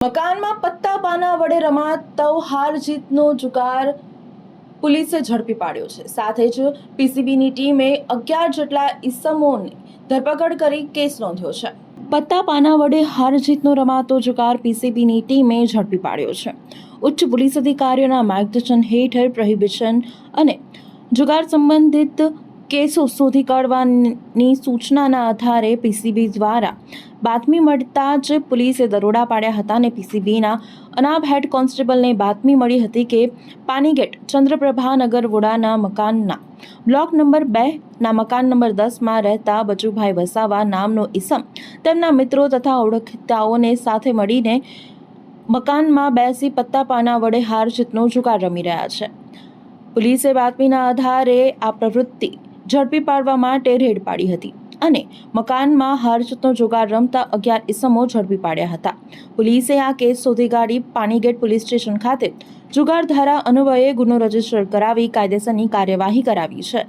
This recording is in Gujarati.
મકાનમાં પત્તા પાના વડે રમાતો હાર જીતનો જુગાર પોલીસે ઝડપી પાડ્યો છે। સાથે જ પીસીબીની ટીમે 11 જેટલા ઈસમોની ધરપકડ કરી કેસ નોંધ્યો છે। પત્તા પાના વડે હાર જીતનો રમાતો જુગાર પીસીબીની ટીમે ઝડપી પાડ્યો છે। ઉચ્ચ પોલીસ અધિકારીઓના માર્ગદર્શન હેઠળ પ્રોહિબિશન અને જુગાર સંબંધિત કેસો શોધી કાઢવાની સૂચનાના આધારે પીસીબી દ્વારા બાતમી મળતા જ પોલીસે દરોડા પાડ્યા હતા અને પીસીબીના અનાબ હેડ કોન્સ્ટેબલને બાતમી મળી હતી કે પાનીગેટ ચંદ્રપ્રભા નગર વોડાના મકાનના બ્લોક નંબર 2ના મકાન નંબર 10માં રહેતા બચુભાઈ વસાવા નામનો ઈસમ તેમના મિત્રો તથા ઓળખીતાઓને સાથે મળીને મકાનમાં બેસી પત્તા પાના વડે હાર જીતનો જુગાર રમી રહ્યા છે। પોલીસે બાતમીના આધારે આ પ્રવૃત્તિ ઝડપી પાડવા માટે રેડ પાડી હતી અને મકાનમાં હાર જીતનો જુગાર રમતા 11 ઈસમો ઝડપી પાડ્યા હતા। પોલીસે આ કેસ શોધી કાઢી પાનીગેટ પોલીસ સ્ટેશન ખાતે જુગાર ધારા અન્વયે ગુનો રજીસ્ટર કરાવી કાયદેસરની કાર્યવાહી કરાવી છે।